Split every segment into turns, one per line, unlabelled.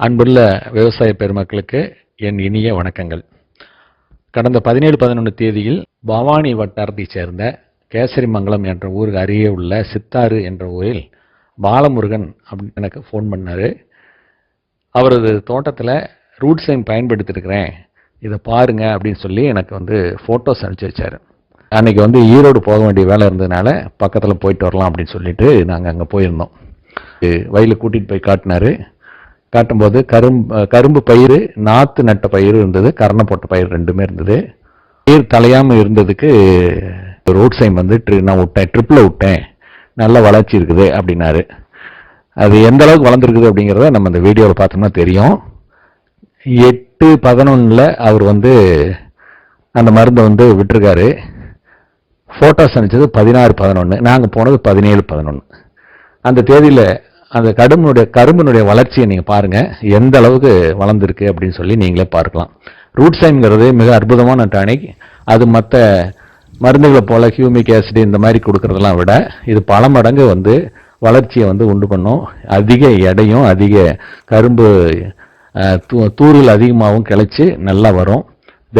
அன்புள்ள விவசாய பெருமக்களுக்கு என் இனிய வணக்கங்கள். கடந்த 17-11 தேதியில் பவானி வட்டாரத்தைச் சேர்ந்த கேசரிமங்கலம் என்ற ஊருக்கு அருகே உள்ள சித்தாறு என்ற ஊரில் பாலமுருகன் அப்படின்னு எனக்கு ஃபோன் பண்ணார். அவரது தோட்டத்தில் ரூட் சைன் பயன்படுத்தியிருக்கிறேன், இதை பாருங்க அப்படின்னு சொல்லி எனக்கு ஃபோட்டோஸ் அனுப்பிச்சி வச்சார். அன்றைக்கி ஈரோடு போக வேண்டிய வேலை இருந்ததுனால பக்கத்தில் போயிட்டு வரலாம் அப்படின்னு சொல்லிட்டு நாங்கள் அங்கே போயிருந்தோம். வயலுக்கு கூட்டிகிட்டு போய் காட்டும்போது கரும்பு பயிர், நாற்று நட்ட பயிர் இருந்தது, கரணை போட்ட பயிர் ரெண்டுமே இருந்தது. பயிர் தலையாமல் இருந்ததுக்கு ரோட் சைன் நான் விட்டேன், ட்ரிப்பில் விட்டேன், நல்ல வளர்ச்சி இருக்குது அப்படின்னாரு. அது எந்த அளவுக்கு வளர்ந்துருக்குது அப்படிங்கிறத நம்ம இந்த வீடியோவில் பார்த்தோம்னா தெரியும். 8/11 அவர் அந்த மருந்தை விட்டுருக்காரு. ஃபோட்டோஸ் அனுப்பிச்சது 16/11, நாங்கள் போனது 17/11. அந்த தேதியில் அந்த கரும்பினுடைய வளர்ச்சியை நீங்கள் பாருங்கள், எந்த அளவுக்கு வளர்ந்துருக்கு அப்படின்னு சொல்லி நீங்களே பார்க்கலாம். ரூட் சைன்ங்கிறது மிக அற்புதமான டானிக். அது மற்ற மருந்துகளை போல் ஹியூமிக் ஆசிட் இந்த மாதிரி கொடுக்கறதெல்லாம் விட இது பல மடங்கு வளர்ச்சியை உண்டு பண்ணும். அதிக எடையும் அதிக கரும்பு தூரில் அதிகமாகவும் கிளச்சி நல்லா வரும்.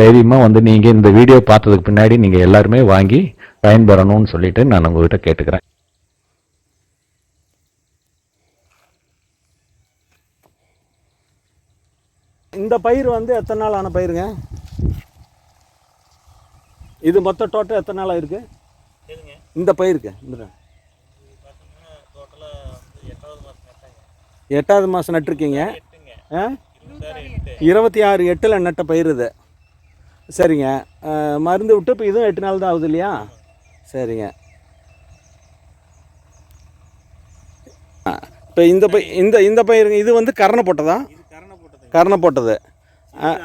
தைரியமாக நீங்கள் இந்த வீடியோ பார்த்ததுக்கு பின்னாடி நீங்கள் எல்லாருமே வாங்கி பயன்பெறணும்னு சொல்லிட்டு நான் உங்கள்கிட்ட கேட்டுக்கிறேன்.
இந்த பயிர் எத்தனை நாள் ஆன பயிருங்க? இது மொத்த டோட்டல் எத்தனை நாள் ஆயிருக்கு இந்த பயிருக்கு? இந்த 8வது மாதம் நட்டுருக்கீங்க. 26/8 நட்ட பயிர் இது. சரிங்க, மருந்து விட்டு இப்போ இதுவும் 8 நாள் தான் ஆகுது இல்லையா? சரிங்க. இப்போ இந்த பயிருங்க, இது கரணை போட்டதா? கரணை போட்டது.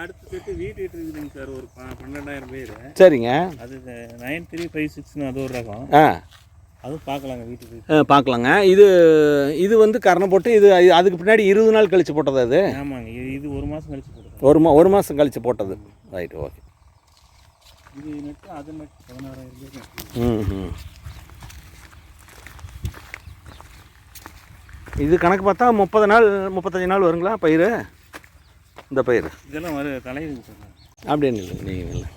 அடுத்த செட்டு வீட்டு இருக்குதுங்க சார், ஒரு 12,000 பேர்.
சரிங்க,
அது 9356 அது ஒரு ரகம். அதுவும் பார்க்கலாங்க, வீட்டுக்கு
பார்க்கலாங்க. இது கரணை போட்டு இது அதுக்கு பின்னாடி 20 நாள் கழித்து போட்டது அது?
ஆமாங்க, இது 1 மாதம் கழித்து போட்டது.
ஒரு மாதம் கழித்து போட்டது. Right, okay.
இது நட்டு அது நட்டு 16,000 பேர்.
இது கணக்கு பார்த்தா 30 நாள் 35 நாள் வருங்களா பயிர்? இந்த பயிர்
இதெல்லாம் தலையுங்க சார்.
அப்படின்னு இல்லை, நீங்கள் இல்லை.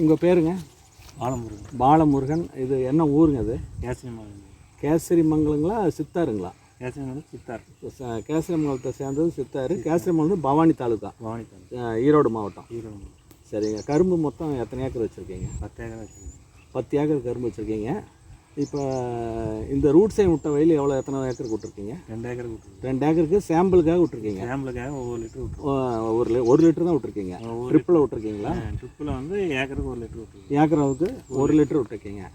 உங்கள் பேருங்க?
பாலமுருகன்.
பாலமுருகன். இது என்ன ஊருங்க? அது
கேசரிமங்கலம்.
கேசரிமங்கலங்களா சித்தாருங்களா?
கேசரிமங்கலம் சித்தார்.
கேசரிமங்கலத்தை சேர்ந்தது சித்தாறு. கேசரிமங்கலம் பவானி தாலுக்கா, ஈரோடு மாவட்டம். சரிங்க. கரும்பு மொத்தம் எத்தனை ஏக்கர் வச்சுருக்கீங்க?
10 ஏக்கர் வச்சுருக்கீங்க.
10 ஏக்கர் கரும்பு வச்சுருக்கீங்க. இப்போ இந்த ரூட் சைன் விட்ட வயல் எத்தனை ஏக்கருக்கு விட்டுருக்கீங்க?
2 ஏக்கர் விட்டுருக்கீங்க.
2 ஏக்கருக்கு சாம்பிளுக்காக விட்டுருக்கீங்க?
சாம்பிளுக்காக 1 லிட்டர் விட்டுருக்கோம்.
1 லிட்டர் தான் விட்டுருக்கீங்க. ட்ரிப்பில் விட்டுருக்கீங்களா?
ட்ரிப்பில் ஏக்கருக்கு 1 லிட்டர் விட்டுருக்கீங்க.
ஏக்கராவுக்கு 1 லிட்டர் விட்டுருக்கீங்க.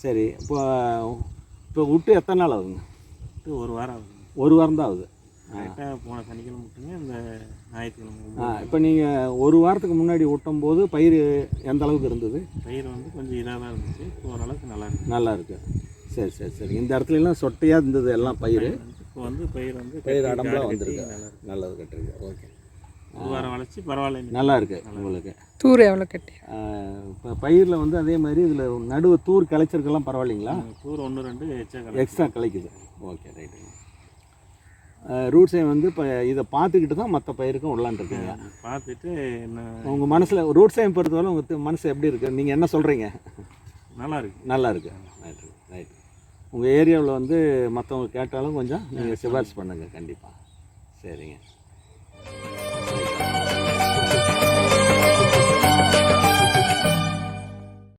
சரி, இப்போ விட்டு எத்தனை நாள் ஆகுதுங்க?
விட்டு 1 வாரம் ஆகுது.
1 வாரம் தான் ஆகுது.
கரெக்டாக போன சனிக்கிழமை விட்டுங்க, இந்த ஞாயிற்றுக்கிழமை.
இப்போ நீங்கள் 1 வாரத்துக்கு முன்னாடி விட்டும்போது பயிர் எந்த அளவுக்கு இருந்தது?
பயிர் கொஞ்சம் இதாக தான் இருந்துச்சு, இப்போ ஓரளவுக்கு
நல்லா இருக்குது. சரி சரி சரி. இந்த இடத்துலலாம் சொட்டையாக இருந்தது எல்லாம் பயிர்.
இப்போ
பயிர் அடம்பெலாம் வந்துருக்கு, நல்லது கட்டுருக்கு. ஓகே,
1 வாரம் வளர்ச்சி பரவாயில்ல,
நல்லா இருக்குது. உங்களுக்கு
தூர் எவ்வளோ கட்டி?
இப்போ பயிரில் அதே மாதிரி இதில் நடுவு தூர் கிளைச்சிருக்கெல்லாம் பரவாயில்லைங்களா?
தூர் 1-2
எக்ஸ்ட்ரா கிளைக்குது. ஓகே, ரைட்டுங்க. ரூட் சைன் இப்போ இதை பார்த்துக்கிட்டு தான் மற்ற பயிருக்கும் விடலான்ட்ருக்கீங்க.
பார்த்துட்டு
உங்கள் மனசில் ரூட் சைன் பொறுத்தவரை உங்கள் மனசு எப்படி இருக்குது? நீங்கள் என்ன சொல்கிறீங்க?
நல்லா இருக்குது.
நல்லா இருக்குது. Right right. உங்கள் ஏரியாவில் மற்றவங்க கேட்டாலும் கொஞ்சம் நீங்கள் சிபாரிசு பண்ணுங்கள் கண்டிப்பாக. சரிங்க.